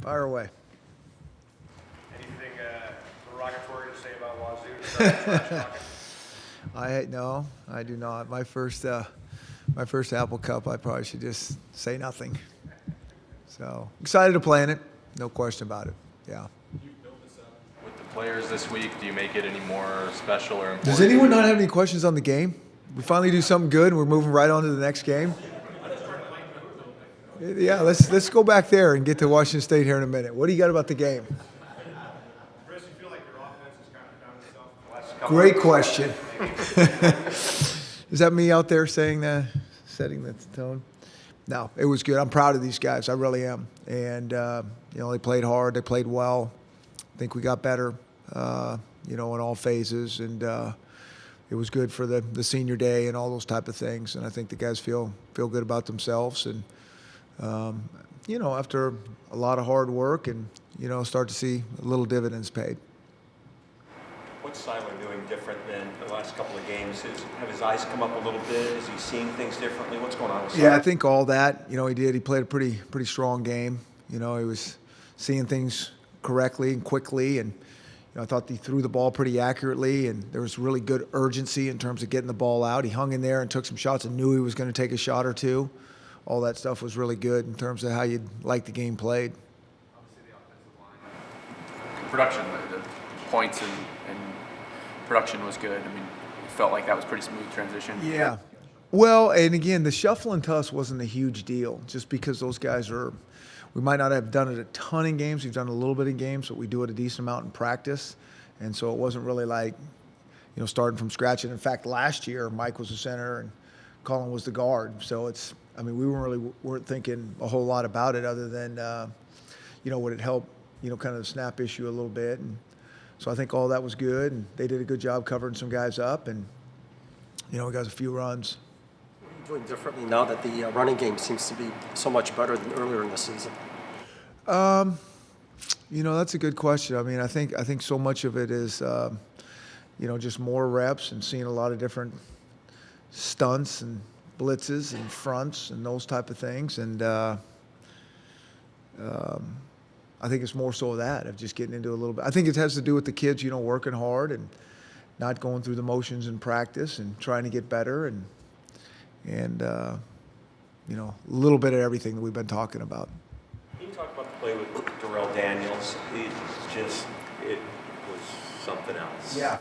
Fire away. Anything derogatory to say about Wazoo? No, I do not. My first Apple Cup, I probably should just say nothing. So excited to play in it, no question about it. Yeah. With the players this week, do you make it any more special or important? Does anyone not have any questions on the game? We finally do something good, and we're moving right on to the next game. Yeah, let's go back there and get to Washington State here in a minute. What do you got about the game? Chris, you feel like your offense has kind of found itself the last couple Great question. Is that me out there saying that, setting the tone? No, it was good. I'm proud of these guys. I really am. And, they played hard. They played well. I think we got better, in all phases. And it was good for the senior day and all those type of things. And I think the guys feel good about themselves. And, after a lot of hard work and, start to see a little dividends paid. What's Siler doing different than the last couple of games? Have his eyes come up a little bit? Is he seeing things differently? What's going on with Siler? Yeah, I think all that, he did. He played a pretty strong game. He was seeing things correctly and quickly, and I thought he threw the ball pretty accurately, and there was really good urgency in terms of getting the ball out. He hung in there and took some shots and knew he was going to take a shot or two. All that stuff was really good in terms of how you'd like the game played. Obviously, the offensive line production, the points and production was good. I mean, it felt like that was pretty smooth transition. Yeah. Well, and again, the shuffling to us wasn't a huge deal, just because those guys we might not have done it a ton in games. We've done a little bit in games, but we do it a decent amount in practice. And so it wasn't really like, starting from scratch. And in fact, last year, Mike was the center and Colin was the guard. So we weren't thinking a whole lot about it other than, would it help, kind of the snap issue a little bit. And so I think all that was good, and they did a good job covering some guys up, and, we got a few runs. What are you doing differently now that the running game seems to be so much better than earlier in the season? That's a good question. I mean, I think so much of it is, just more reps and seeing a lot of different stunts and blitzes and fronts and those type of things. And I think it's more so of just getting into a little bit. I think it has to do with the kids, working hard and not going through the motions in practice and trying to get better and a little bit of everything that we've been talking about. Can you talk about the play with Darrell Daniels? It was something else. Yeah.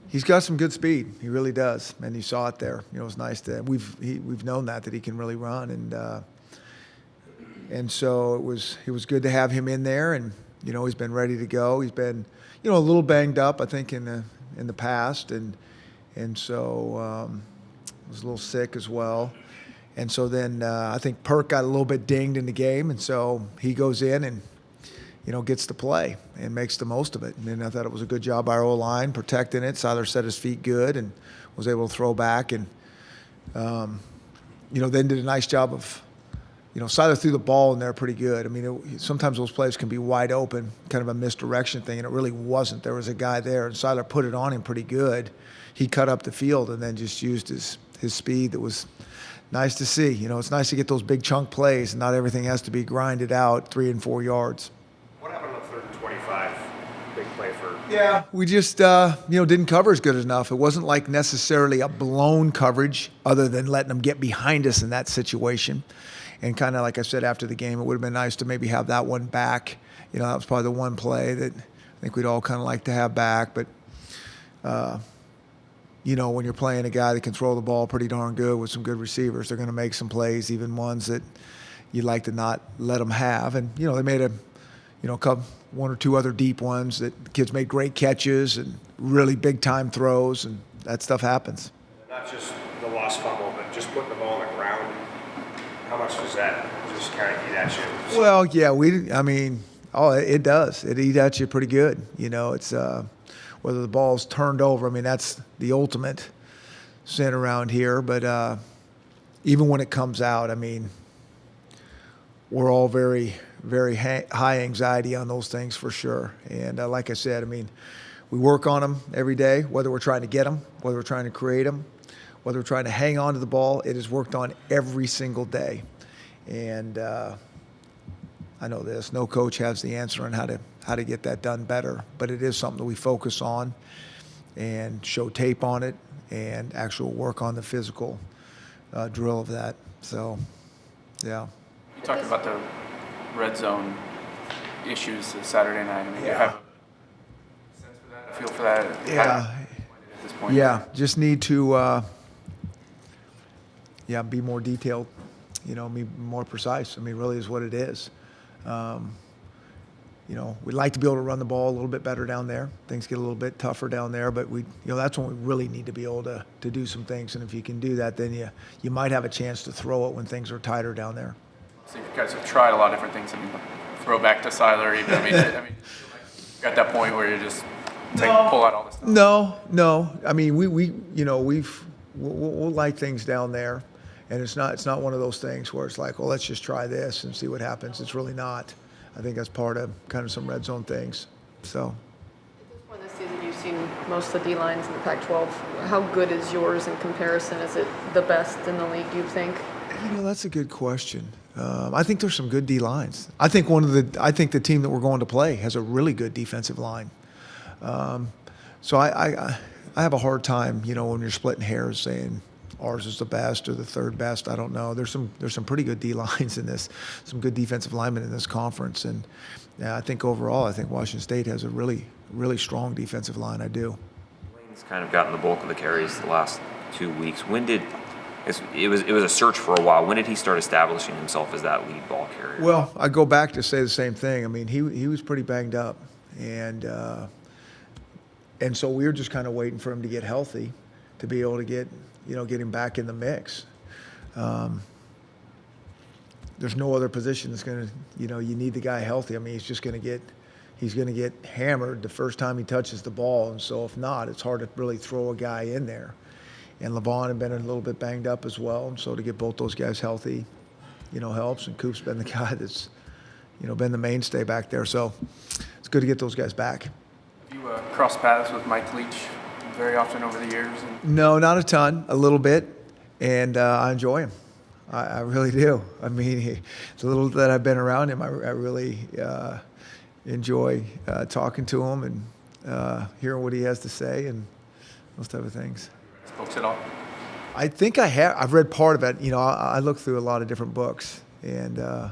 He's got some good speed. He really does, and you saw it there. It was nice to we've known that he can really run, and so it was good to have him in there, and he's been ready to go. He's been a little banged up, I think, in the past, and so was a little sick as well, and so then I think Perk got a little bit dinged in the game, and so he goes in and gets to play and makes the most of it. And then I thought it was a good job by our O-line protecting it. Siler set his feet good and was able to throw back. And, then did a nice job of, Siler threw the ball in there pretty good. I mean, sometimes those plays can be wide open, kind of a misdirection thing, and it really wasn't. There was a guy there, and Siler put it on him pretty good. He cut up the field and then just used his speed. That was nice to see. It's nice to get those big chunk plays, and not everything has to be grinded out 3 and 4 yards. What happened on 3rd and 25? Big play for. Yeah, we just didn't cover as good enough. It wasn't like necessarily a blown coverage, other than letting them get behind us in that situation. And kind of like I said after the game, it would have been nice to maybe have that one back. That was probably the one play that I think we'd all kind of like to have back. But when you're playing a guy that can throw the ball pretty darn good with some good receivers, they're going to make some plays, even ones that you'd like to not let them have. And they made one or two other deep ones that the kids made great catches and really big time throws, and that stuff happens. Not just the lost fumble, but just putting the ball on the ground. How much does that just kind of eat at you? Well, yeah, it does. It eats at you pretty good. It's whether the ball's turned over. I mean, that's the ultimate sin around here. But even when it comes out, I mean, we're all very, very high anxiety on those things for sure. And like I said, I mean, we work on them every day, whether we're trying to get them, whether we're trying to create them, whether we're trying to hang on to the ball. It is worked on every single day. And I know this. No coach has the answer on how to get that done better, but it is something that we focus on and show tape on it and actual work on the physical drill of that. So, yeah. You talked about the red zone issues Saturday night. I mean, you have a sense for that, a feel for that? Yeah. At this point? Yeah, just need to be more detailed, be more precise. I mean, really is what it is. We'd like to be able to run the ball a little bit better down there. Things get a little bit tougher down there, but that's when we really need to be able to do some things. And if you can do that, then you might have a chance to throw it when things are tighter down there. So you guys have tried a lot of different things. I mean, throw back to Seiler even. I mean, got that point where you just pull out all this stuff. No. I mean, we'll like things down there, and it's not one of those things where it's like, well, let's just try this and see what happens. It's really not. I think that's part of kind of some red zone things. So. At this point this season, you've seen most of the D lines in the Pac-12. How good is yours in comparison? Is it the best in the league, you think? That's a good question. I think there's some good D lines. I think the team that we're going to play has a really good defensive line. So I have a hard time, when you're splitting hairs, saying ours is the best or the third best. I don't know. There's some pretty good D lines in this, some good defensive linemen in this conference, and I think overall, I think Washington State has a really, really strong defensive line. I do. Lane's kind of gotten the bulk of the carries the last 2 weeks. When did it was a search for a while? When did he start establishing himself as that lead ball carrier? Well, I go back to say the same thing. I mean, he was pretty banged up, and so we were just kind of waiting for him to get healthy, to be able to get him back in the mix. There's no other position that's going to, you need the guy healthy. I mean, he's going to get hammered the first time he touches the ball. And so if not, it's hard to really throw a guy in there. And LeVon had been a little bit banged up as well. And so to get both those guys healthy, helps. And Coop's been the guy that's, been the mainstay back there. So it's good to get those guys back. You crossed paths with Mike Leach very often over the years? No, not a ton, a little bit, and I enjoy him. I really do. I mean, the little that I've been around him, I really enjoy talking to him and hearing what he has to say and those type of things. Books at all? I think I have. I've read part of it. I look through a lot of different books, and I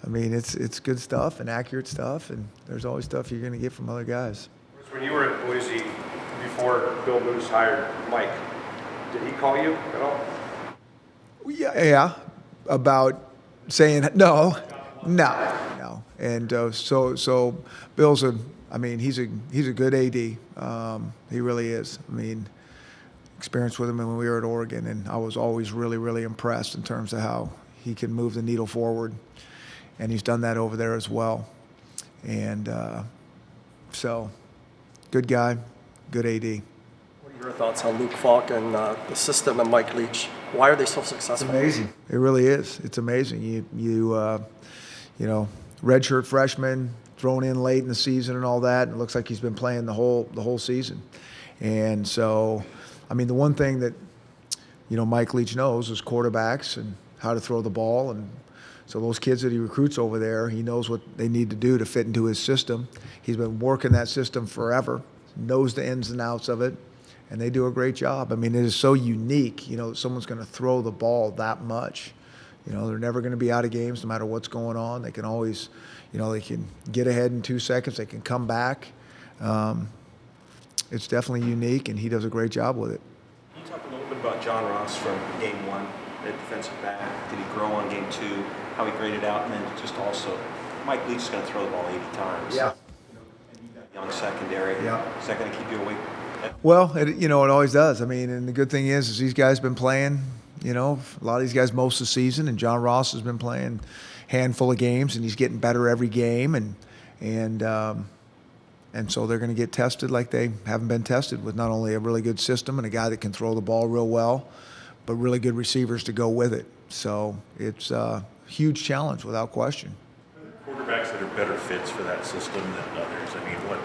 mean, it's good stuff and accurate stuff, and there's always stuff you're going to get from other guys. When you were at Boise, before Bill Moose hired Mike, did he call you at all? Yeah, about saying no. And so Bill's he's a good AD. He really is. I mean, experienced with him when we were at Oregon, and I was always really, really impressed in terms of how he can move the needle forward, and he's done that over there as well. And so, good guy, good AD. What are your thoughts on Luke Falk and the system and Mike Leach? Why are they so successful? It's amazing. It really is. It's amazing. You redshirt freshman thrown in late in the season and all that. And it looks like he's been playing the whole season. And so, I mean, the one thing that Mike Leach knows is quarterbacks and how to throw the ball. And so those kids that he recruits over there, he knows what they need to do to fit into his system. He's been working that system forever, knows the ins and outs of it, and they do a great job. I mean, it is so unique, someone's going to throw the ball that much. They're never going to be out of games no matter what's going on. They can always, they can get ahead in 2 seconds. They can come back. It's definitely unique, and he does a great job with it. Can you talk a little bit about John Ross from game 1, the defensive back? Did he grow on game 2? How he graded out? And then just also, Mike Leach is going to throw the ball 80 times. Yeah. And you've got a young secondary. Yeah. Is that going to keep you awake? Well, it always does. I mean, and the good thing is these guys been playing, a lot of these guys most of the season, and John Ross has been playing a handful of games, and he's getting better every game, and so they're going to get tested like they haven't been tested, with not only a really good system and a guy that can throw the ball real well, but really good receivers to go with it. So it's a huge challenge without question. Quarterbacks that are better fits for that system than others. I mean, what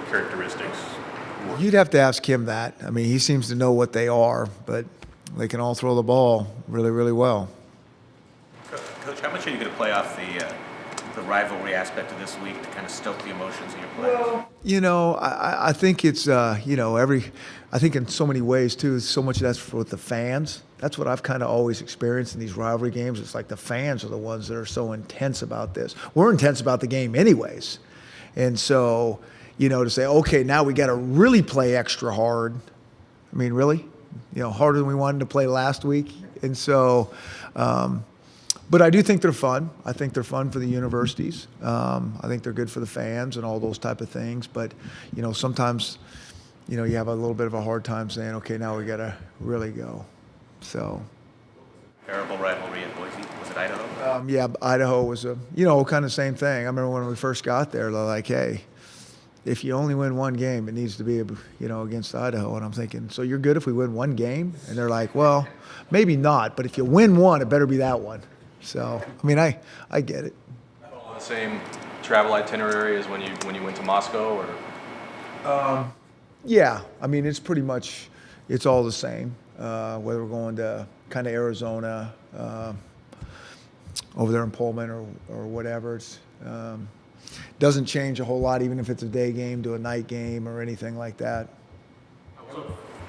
characteristics? You'd have to ask him that. I mean, he seems to know what they are, but they can all throw the ball really, really well. Coach, Coach, how much are you going to play off the rivalry aspect of this week to kind of stoke the emotions of your players? You know, I think it's, you know, I think in so many ways too, so much of that's with the fans. That's what I've kind of always experienced in these rivalry games. It's like the fans are the ones that are so intense about this. We're intense about the game anyways. And so, you know, to say, okay, now we got to really play extra hard. I mean, really? You know, harder than we wanted to play last week. And so, but I do think they're fun. I think they're fun for the universities. I think they're good for the fans and all those type of things. But, you know, sometimes, you know, you have a little bit of a hard time saying, okay, now we got to really go. So. Terrible rivalry in Boise. Was it Idaho? Yeah, Idaho was you know, kind of same thing. I remember when we first got there, they're like, hey, if you only win one game, it needs to be, you know, against Idaho. And I'm thinking, so you're good if we win one game? And they're like, well, maybe not, but if you win one, it better be that one. So, I mean, I get it. On the same travel itinerary as when you went to Moscow, or? Yeah, I mean, it's pretty much, it's all the same. Whether we're going to kind of Arizona, over there in Pullman or whatever, it's doesn't change a whole lot, even if it's a day game to a night game or anything like that.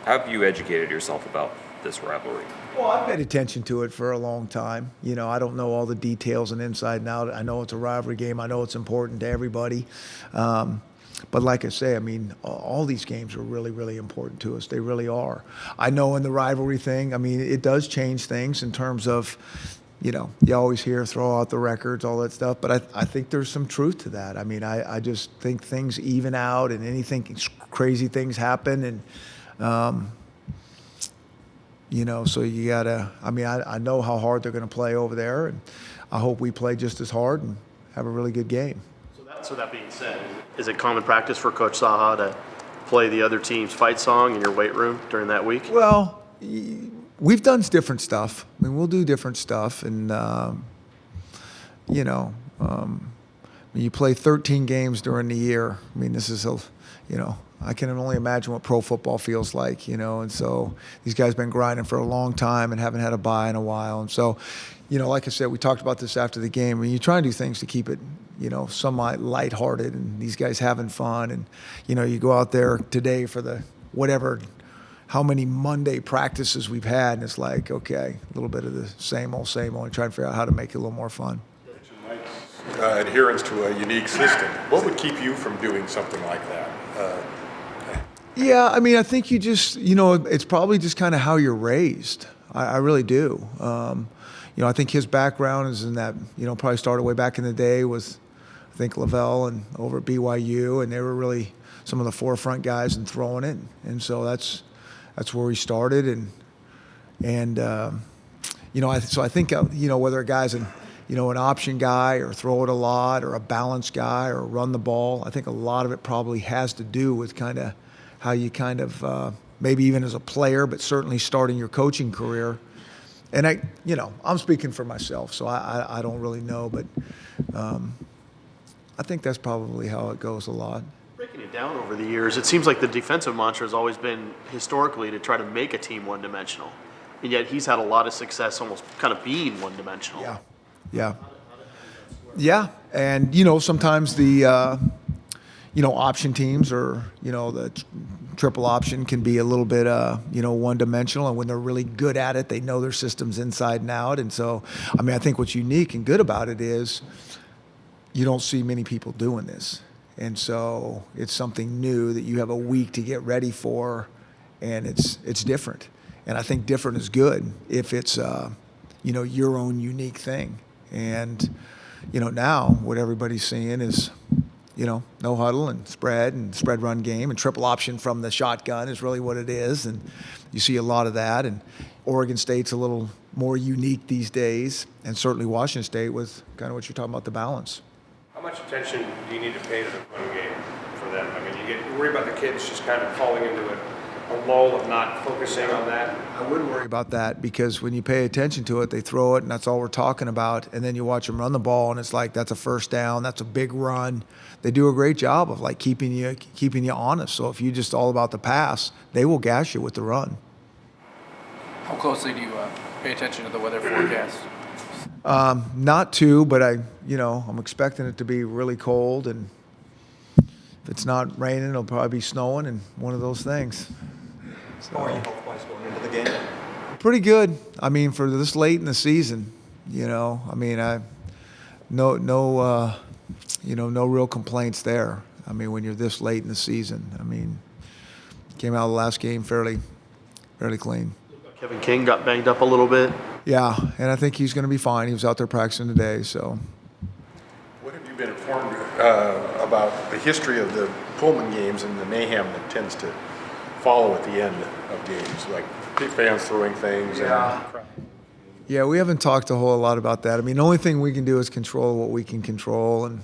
How have you educated yourself about this rivalry? Well, I've paid attention to it for a long time. You know, I don't know all the details and inside and out. I know it's a rivalry game. I know it's important to everybody. But like I say, I mean, all these games are really, really important to us. They really are. I know in the rivalry thing, I mean, it does change things in terms of, you know, you always hear throw out the records, all that stuff. But I think there's some truth to that. I mean, I just think things even out and anything, crazy things happen. And, you know, so you got to, I mean, I know how hard they're going to play over there. And I hope we play just as hard and have a really good game. So that being said, is it common practice for Coach Saha to play the other team's fight song in your weight room during that week? Well, we've done different stuff. I mean, we'll do different stuff. And, you know, when you play 13 games during the year, I mean, this is, you know, I can only imagine what pro football feels like, you know. And so these guys have been grinding for a long time and haven't had a bye in a while. And so, you know, like I said, we talked about this after the game. I mean, you try and do things to keep it, you know, somewhat lighthearted and these guys having fun. And, you know, you go out there today for the whatever, how many Monday practices we've had, and it's like, okay, a little bit of the same old, and try and figure out how to make it a little more fun. Adherence to a unique system. What would keep you from doing something like that? Yeah, I mean, I think you just, you know, it's probably just kind of how you're raised. I really do. You know, I think his background is in that, you know, probably started way back in the day with, I think, Lavelle and over at BYU, and they were really some of the forefront guys in throwing it. And so that's where he started. And you know, so I think, you know, whether a guy's an option guy or throw it a lot or a balanced guy or run the ball, I think a lot of it probably has to do with kind of how you kind of, maybe even as a player, but certainly starting your coaching career. And I'm speaking for myself, so I don't really know, but I think that's probably how it goes a lot. Breaking it down over the years, it seems like the defensive mantra has always been historically to try to make a team one-dimensional. And yet he's had a lot of success almost kind of being one-dimensional. Yeah. And, you know, sometimes the, you know, option teams or, you know, the triple option can be a little bit, you know, one-dimensional. And when they're really good at it, they know their systems inside and out. And so, I mean, I think what's unique and good about it is you don't see many people doing this. And so it's something new that you have a week to get ready for, and it's different. And I think different is good if it's, you know, your own unique thing. And, you know, now what everybody's seeing is, you know, no huddle and spread run game and triple option from the shotgun is really what it is. And you see a lot of that. And Oregon State's a little more unique these days, and certainly Washington State with kind of what you're talking about, the balance. How much attention do you need to pay to the run game for them? I mean, you worry about the kids just kind of falling into a lull of not focusing on that. I wouldn't worry about that, because when you pay attention to it, they throw it, and that's all we're talking about. And then you watch them run the ball, and it's like, that's a first down, that's a big run. They do a great job of like keeping you honest. So if you just all about the pass, they will gash you with the run. How closely do you pay attention to the weather forecast? Not too, but I'm expecting it to be really cold, and if it's not raining, it'll probably be snowing, and one of those things. How are you health-wise going into the game? Pretty good. I mean, for this late in the season, I mean, no real complaints there. I mean, when you're this late in the season, I mean, came out of the last game fairly clean. Kevin King got banged up a little bit. Yeah, and I think he's going to be fine. He was out there practicing today, so. What have you been informed about the history of the Pullman games and the mayhem that tends to follow at the end of games, like big fans throwing things? Yeah, we haven't talked a whole lot about that. I mean, the only thing we can do is control what we can control, and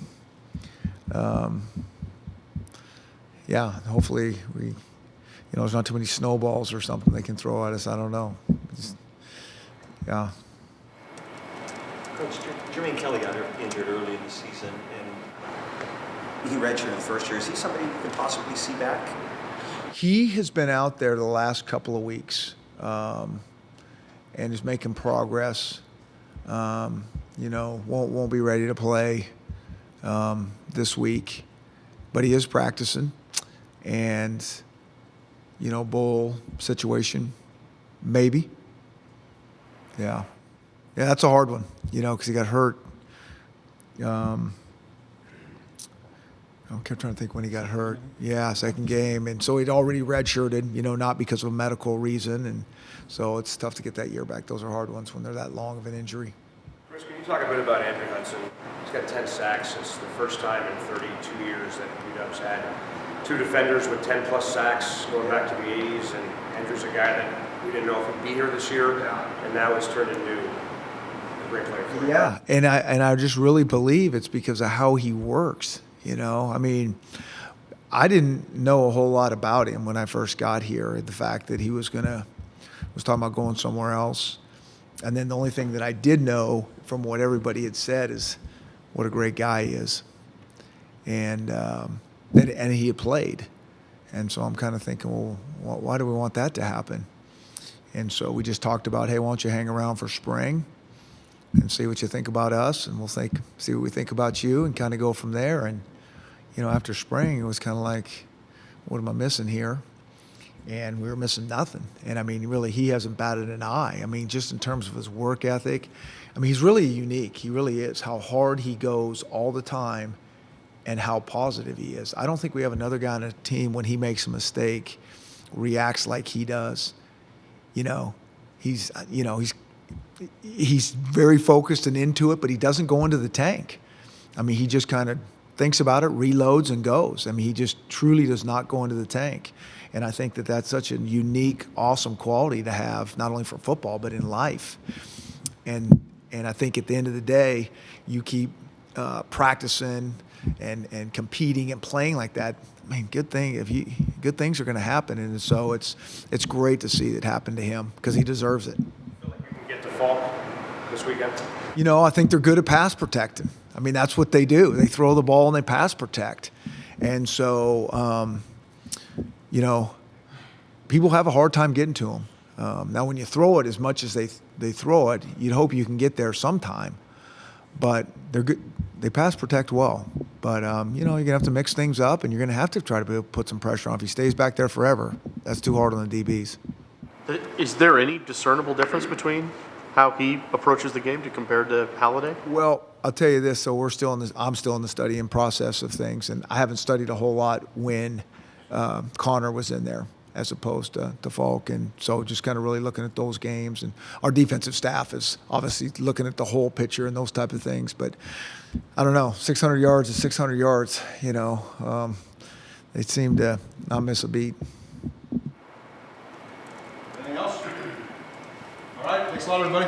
hopefully there's not too many snowballs or something they can throw at us. I don't know. Yeah. Coach, Jermaine Kelly got injured early in the season, and he redshirted the first year. Is he somebody you can possibly see back? He has been out there the last couple of weeks and is making progress. Won't be ready to play this week, but he is practicing. And, bowl situation, maybe. Yeah, that's a hard one, because he got hurt. I kept trying to think when he got hurt. Yeah, second game. And so he'd already redshirted, not because of a medical reason. And so it's tough to get that year back. Those are hard ones when they're that long of an injury. Chris, can you talk a bit about Andrew Hudson? He's got 10 sacks. It's the first time in 32 years that UW's had two defenders with 10-plus sacks going back to the 80s. And Andrew's a guy that we didn't know if he'd be here this year, and now it's turned into a great player for him. Yeah, and I just really believe it's because of how he works. I mean, I didn't know a whole lot about him when I first got here. The fact that he was talking about going somewhere else, and then the only thing that I did know from what everybody had said is what a great guy he is, and he had played, and so I'm kind of thinking, well, why do we want that to happen? And so we just talked about, hey, why don't you hang around for spring and see what you think about us, and we'll see what we think about you, and kind of go from there. And after spring, it was kind of like, what am I missing here? And we were missing nothing. And I mean, really, he hasn't batted an eye. I mean, just in terms of his work ethic, I mean, he's really unique. He really is. How hard he goes all the time, and how positive he is. I don't think we have another guy on a team when he makes a mistake reacts like he does. He's very focused and into it, but he doesn't go into the tank. I mean, he just kind of thinks about it, reloads, and goes. I mean, he just truly does not go into the tank. And I think that that's such a unique, awesome quality to have, not only for football, but in life. And I think at the end of the day, you keep practicing and competing and playing like that. I mean, good things are going to happen. And so it's great to see it happen to him, because he deserves it. Feel like we can get to Falk this weekend? I think they're good at pass protecting. I mean, that's what they do. They throw the ball and they pass protect. And so, people have a hard time getting to them. Now, when you throw it as much as they throw it, you'd hope you can get there sometime. But they're good. They pass protect well. But, you're going to have to mix things up, and you're going to have to try to put some pressure on. If he stays back there forever, that's too hard on the DBs. Is there any discernible difference between how he approaches the game compared to Halliday? Well, I'll tell you this. So I'm still in the studying process of things, and I haven't studied a whole lot when Connor was in there as opposed to Falk. And so just kind of really looking at those games. And our defensive staff is obviously looking at the whole picture and those type of things. But I don't know, 600 yards is 600 yards, They seem to not miss a beat. Anything else? All right, thanks a lot, everybody.